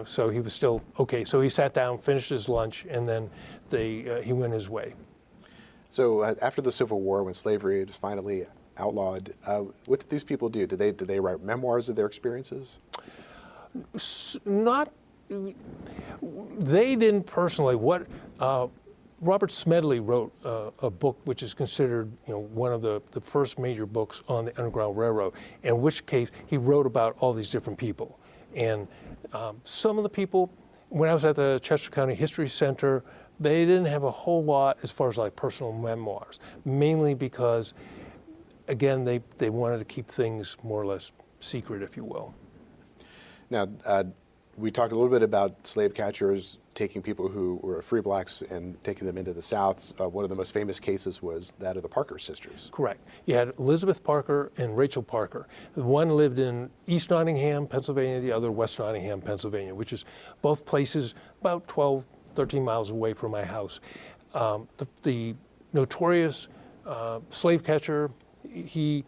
C: So he was still okay. So he sat down, finished his lunch, and then he went his way.
B: So after the Civil War, when slavery was finally outlawed, what did these people do? Did they write memoirs of their experiences?
C: They didn't personally. Robert Smedley wrote a book which is considered one of the first major books on the Underground Railroad, in which case he wrote about all these different people. And some of the people, when I was at the Chester County History Center, they didn't have a whole lot as far as like personal memoirs, mainly because, again, they wanted to keep things more or less secret, if you will.
B: Now, we talked a little bit about slave catchers taking people who were free blacks and taking them into the South. One of the most famous cases was that of the Parker sisters.
C: Correct. You had Elizabeth Parker and Rachel Parker. One lived in East Nottingham, Pennsylvania, the other West Nottingham, Pennsylvania, which is both places about 12, 13 miles away from my house. The notorious slave catcher, he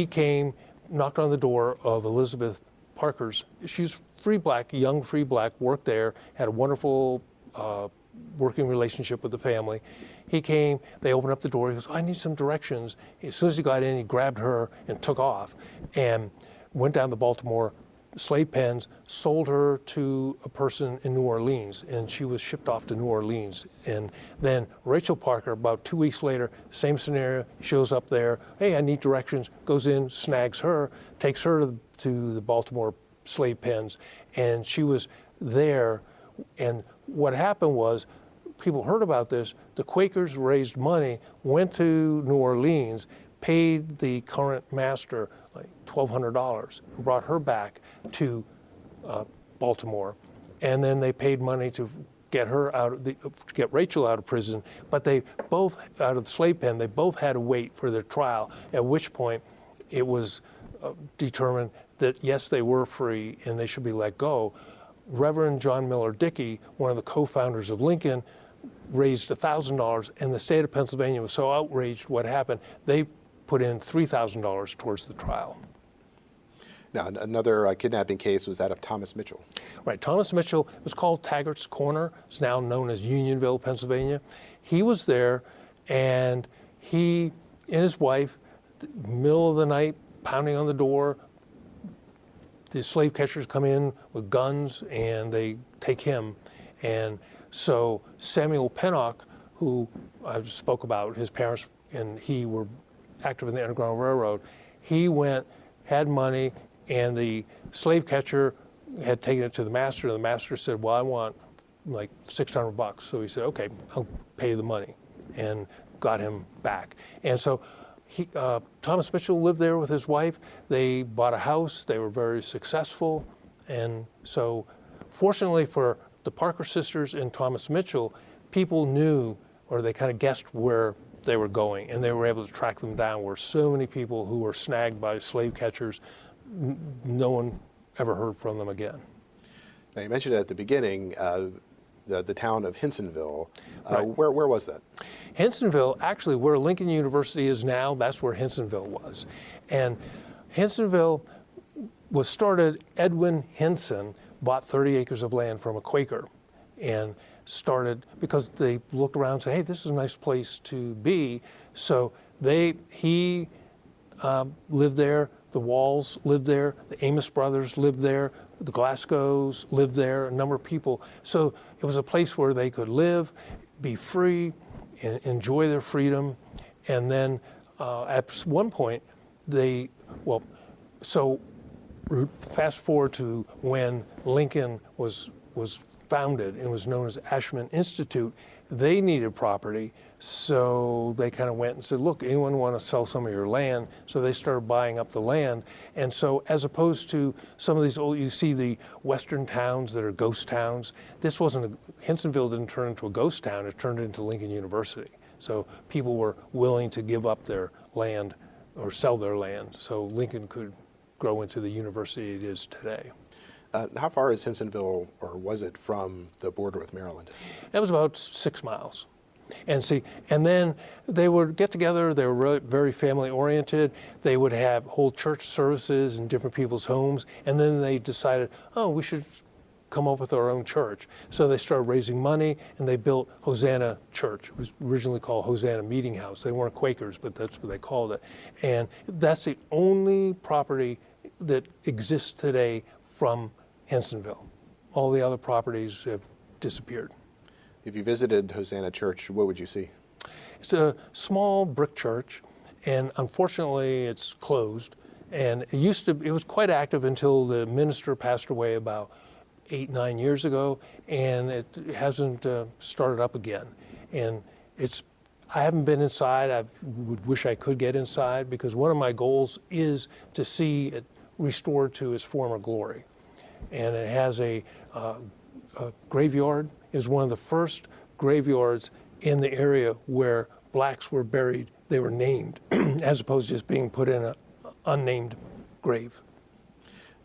C: came, knocked on the door of Elizabeth Parker's. She's free black, young free black, worked there, had a wonderful working relationship with the family. He came, they opened up the door, he goes, I need some directions. As soon as he got in, he grabbed her and took off and went down the Baltimore slave pens, sold her to a person in New Orleans, and she was shipped off to New Orleans. And then Rachel Parker, about 2 weeks later, same scenario, shows up there, hey, I need directions, goes in, snags her, takes her to the Baltimore slave pens, and she was there. And what happened was, people heard about this, the Quakers raised money, went to New Orleans, paid the current master like $1,200, and brought her back to Baltimore, and then they paid money to get her get Rachel out of prison. But they both, out of the slave pen, they both had to wait for their trial. At which point, it was determined that yes, they were free and they should be let go. Reverend John Miller Dickey, one of the co-founders of Lincoln, raised $1,000, and the state of Pennsylvania was so outraged what happened, they put in $3,000 towards the trial.
B: Now, another kidnapping case was that of Thomas Mitchell.
C: Right, Thomas Mitchell was called Taggart's Corner. It's now known as Unionville, Pennsylvania. He was there, and he and his wife, middle of the night, pounding on the door. The slave catchers come in with guns, and they take him. And so Samuel Pennock, who I spoke about, his parents and he were active in the Underground Railroad, he went, had money, and the slave catcher had taken it to the master, and the master said, well, I want like $600. So he said, okay, I'll pay the money, and got him back. And so Thomas Mitchell lived there with his wife. They bought a house. They were very successful. And so fortunately for the Parker sisters and Thomas Mitchell, people knew, or they kind of guessed where they were going, and they were able to track them down, where so many people who were snagged by slave catchers, no one ever heard from them again.
B: Now, you mentioned at the beginning the town of Hinsonville.
C: Right.
B: Where was that?
C: Hinsonville, actually, where Lincoln University is now, that's where Hinsonville was. And Hinsonville was started, Edwin Hinson bought 30 acres of land from a Quaker and started, because they looked around and said, hey, this is a nice place to be. So he lived there, the Walls lived there, the Amos brothers lived there, the Glasgows lived there, a number of people. So it was a place where they could live, be free, and enjoy their freedom. And then at one point, fast forward to when Lincoln was founded and was known as Ashmun Institute, they needed property. So they kind of went and said, look, anyone want to sell some of your land? So they started buying up the land. And so as opposed to some of these old, you see the western towns that are ghost towns, Hinsonville didn't turn into a ghost town, it turned into Lincoln University. So people were willing to give up their land or sell their land so Lincoln could grow into the university it is today.
B: How far is Hinsonville, or was it, from the border with Maryland?
C: That was about 6 miles. And then they would get together, they were really very family oriented, they would hold church services in different people's homes, and then they decided, oh, we should come up with our own church. So they started raising money, and they built Hosanna Church. It was originally called Hosanna Meeting House. They weren't Quakers, but that's what they called it. And that's the only property that exists today from Hinsonville. All the other properties have disappeared.
B: If you visited Hosanna Church, what would you see?
C: It's a small brick church, and unfortunately it's closed. And it was quite active until the minister passed away about 8-9 years ago, and it hasn't started up again. And I haven't been inside. I would wish I could get inside, because one of my goals is to see it restored to its former glory. And it has a graveyard. It was one of the first graveyards in the area where blacks were buried. They were named, as opposed to just being put in an unnamed grave.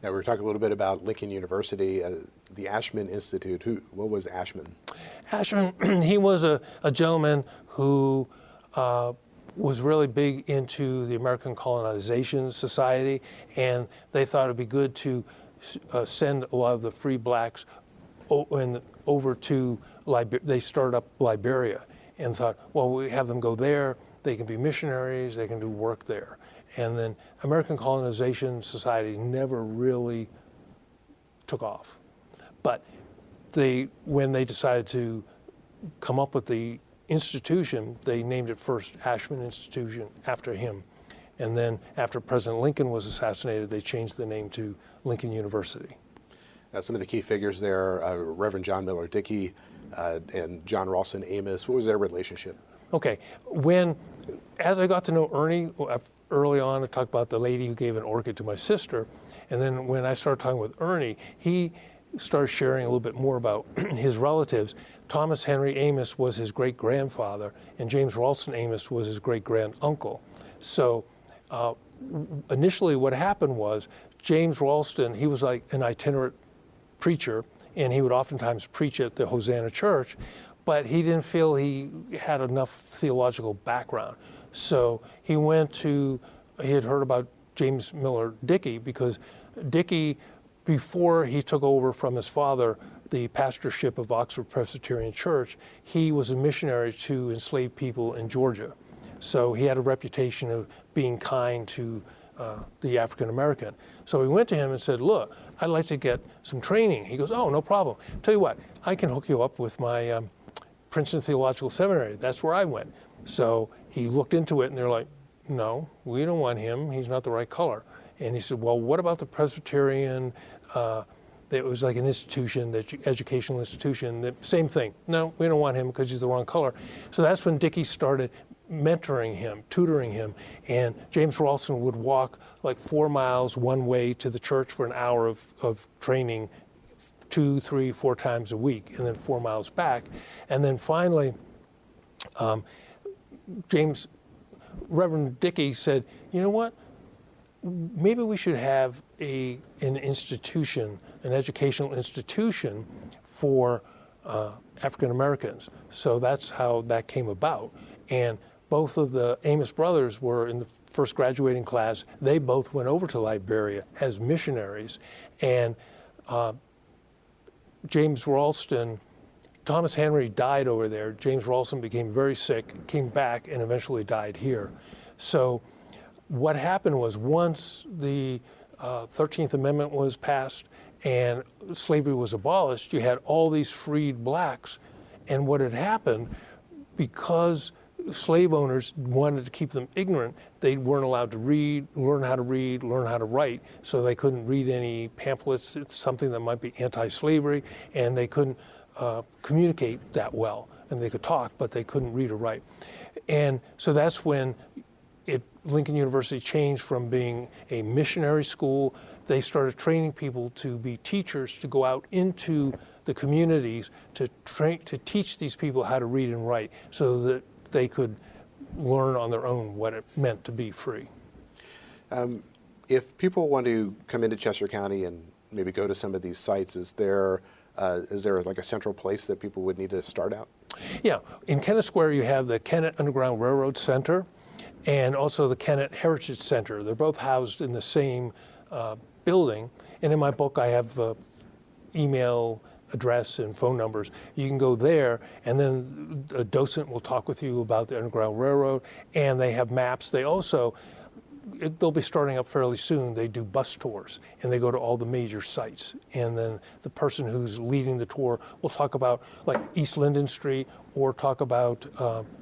B: Now, we were talking a little bit about Lincoln University, the Ashmun Institute. What was Ashmun?
C: Ashmun, he was a gentleman who was really big into the American Colonization Society, and they thought it'd be good to send a lot of the free blacks over to Liberia. They started up Liberia and thought, well, we have them go there, they can be missionaries, they can do work there. And then American Colonization Society never really took off. But when they decided to come up with the institution, they named it first Ashmun Institution after him. And then after President Lincoln was assassinated, they changed the name to Lincoln University.
B: Now, some of the key figures there, Reverend John Miller Dickey and John Ralston, Amos, what was their relationship?
C: Okay, as I got to know Ernie, early on I talked about the lady who gave an orchid to my sister, and then when I started talking with Ernie, he started sharing a little bit more about his relatives. Thomas Henry Amos was his great-grandfather, and James Ralston Amos was his great-granduncle. So initially what happened was James Ralston, he was like an itinerant preacher, and he would oftentimes preach at the Hosanna Church, but he didn't feel he had enough theological background. So he had heard about James Miller Dickey, because Dickey, before he took over from his father the pastorship of Oxford Presbyterian Church, he was a missionary to enslaved people in Georgia. So he had a reputation of being kind to the African American. So we went to him and said, look, I'd like to get some training. He goes, oh, no problem. Tell you what, I can hook you up with my Princeton Theological Seminary. That's where I went. So he looked into it, and they're like, no, we don't want him. He's not the right color. And he said, well, what about the Presbyterian? It was like an institution, the educational institution, the same thing. No, we don't want him because he's the wrong color. So that's when Dickey started mentoring him, tutoring him, and James Ralston would walk like 4 miles one way to the church for an hour of training 2, 3, 4 times a week, and then 4 miles back. And then finally, Reverend Dickey said, you know what? Maybe we should have an institution, an educational institution for African Americans. So that's how that came about. And both of the Amos brothers were in the first graduating class. They both went over to Liberia as missionaries. And James Ralston, Thomas Henry died over there. James Ralston became very sick, came back, and eventually died here. So what happened was, once the 13th Amendment was passed and slavery was abolished, you had all these freed blacks. And what had happened, because slave owners wanted to keep them ignorant, they weren't allowed to learn how to write, so they couldn't read any pamphlets. It's something that might be anti-slavery, and they couldn't communicate that well. And they could talk, but they couldn't read or write. And so that's when Lincoln University changed from being a missionary school. They started training people to be teachers, to go out into the communities to teach these people how to read and write, so that they could learn on their own what it meant to be free.
B: If people want to come into Chester County and maybe go to some of these sites, is there like a central place that people would need to start out?
C: Yeah, in Kennett Square you have the Kennett Underground Railroad Center and also the Kennett Heritage Center. They're both housed in the same building. And in my book I have email address and phone numbers. You can go there, and then a docent will talk with you about the Underground Railroad, and they have maps. They also, they'll be starting up fairly soon. They do bus tours, and they go to all the major sites. And then the person who's leading the tour will talk about like East Linden Street, or talk about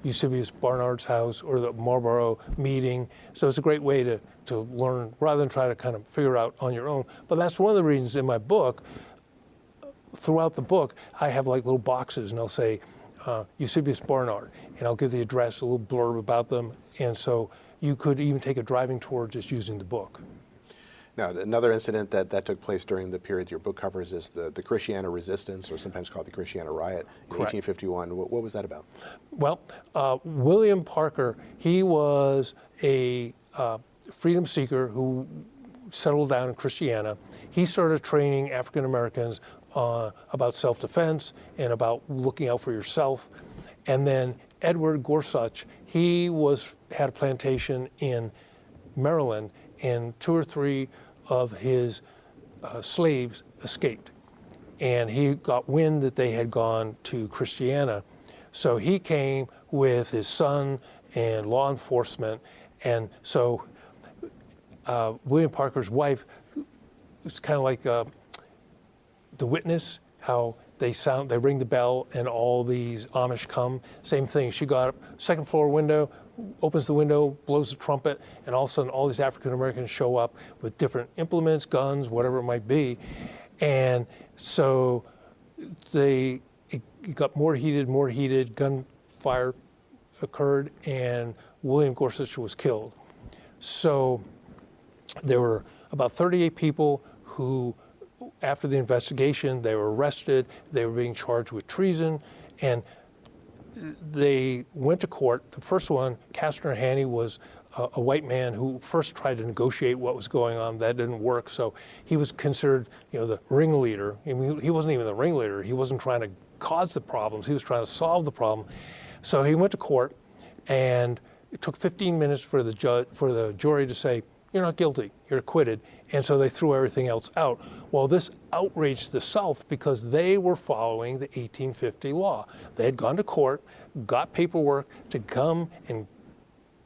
C: Eusebius Barnard's house, or the Marlboro meeting. So it's a great way to learn, rather than try to kind of figure out on your own. But that's one of the reasons in my book, throughout the book, I have like little boxes, and I'll say Eusebius Barnard, and I'll give the address, a little blurb about them. And so you could even take a driving tour just using the book.
B: Now, another incident that took place during the period your book covers is the Christiana Resistance, or sometimes called the Christiana Riot in
C: Correct.
B: 1851. What was that about?
C: Well, William Parker, he was a freedom seeker who settled down in Christiana. He started training African Americans about self-defense and about looking out for yourself. And then Edward Gorsuch, he had a plantation in Maryland, and 2 or 3 of his slaves escaped. And he got wind that they had gone to Christiana. So he came with his son and law enforcement. And so William Parker's wife, it's kind of like the witness, how they ring the bell and all these Amish come. Same thing, she got up, second floor window, opens the window, blows the trumpet, and all of a sudden all these African Americans show up with different implements, guns, whatever it might be. And so it got more heated, gunfire occurred, and William Gorsuch was killed. So there were about 38 people who, after the investigation, they were arrested. They were being charged with treason, and they went to court. The first one, Castner Haney, was a white man who first tried to negotiate what was going on. That didn't work, so he was considered, the ringleader. I mean, he wasn't even the ringleader. He wasn't trying to cause the problems. He was trying to solve the problem. So he went to court, and it took 15 minutes for the jury to say, "You're not guilty, you're acquitted." And so they threw everything else out. Well, this outraged the South because they were following the 1850 law. They had gone to court, got paperwork to come and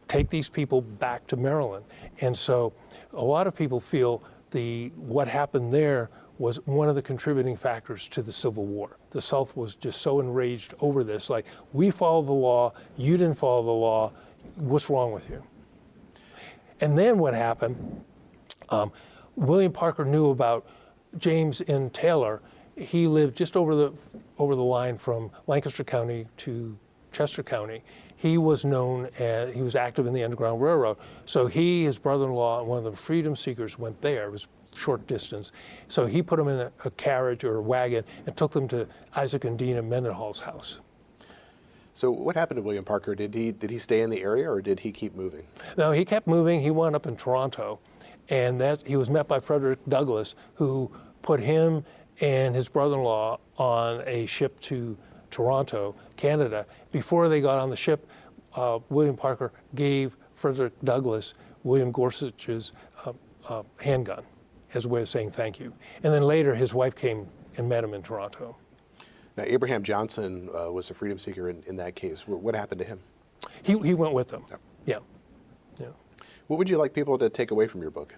C: take these people back to Maryland. And so a lot of people feel what happened there was one of the contributing factors to the Civil War. The South was just so enraged over this, like, we follow the law, you didn't follow the law, what's wrong with you? And then what happened, William Parker knew about James N. Taylor. He lived just over the line from Lancaster County to Chester County. He was active in the Underground Railroad. So he, his brother-in-law, and one of the freedom seekers went there. It was short distance. So he put them in a carriage or a wagon and took them to Isaac and Dina Mendenhall's house.
B: So what happened to William Parker? Did he stay in the area, or did he keep moving?
C: No, he kept moving. He wound up in Toronto, and that he was met by Frederick Douglass, who put him and his brother-in-law on a ship to Toronto, Canada. Before they got on the ship, William Parker gave Frederick Douglass William Gorsuch's handgun as a way of saying thank you. And then later, his wife came and met him in Toronto.
B: Now, Abraham Johnson was a freedom seeker in that case. What happened to him?
C: He went with them. Yeah.
B: What would you like people to take away from your book?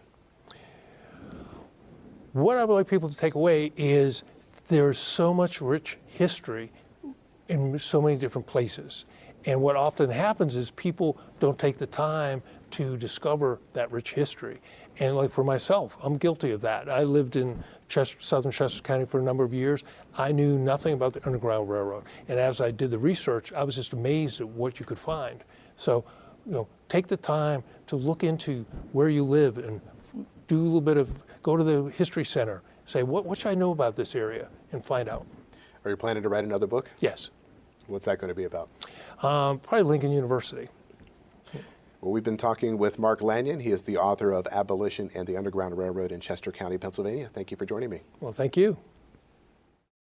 C: What I would like people to take away is there's so much rich history in so many different places. And what often happens is people don't take the time to discover that rich history. And like for myself, I'm guilty of that. I lived in southern Chester County for a number of years. I knew nothing about the Underground Railroad. And as I did the research, I was just amazed at what you could find. So, take the time to look into where you live and do a little bit of, go to the History Center, say, what should I know about this area, and find out.
B: Are you planning to write another book?
C: Yes.
B: What's that going to be about?
C: Probably Lincoln University.
B: Well, we've been talking with Mark Lanyon. He is the author of Abolition and the Underground Railroad in Chester County, Pennsylvania. Thank you for joining me.
C: Well, thank you.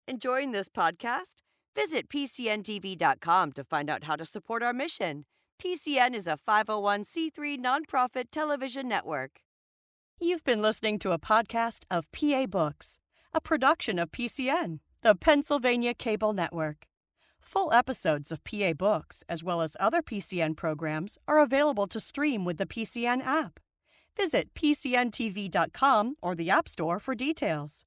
A: Enjoying this podcast? Visit PCNTV.com to find out how to support our mission. PCN is a 501c3 nonprofit television network. You've been listening to a podcast of PA Books, a production of PCN, the Pennsylvania Cable Network. Full episodes of PA Books, as well as other PCN programs, are available to stream with the PCN app. Visit PCNTV.com or the App Store for details.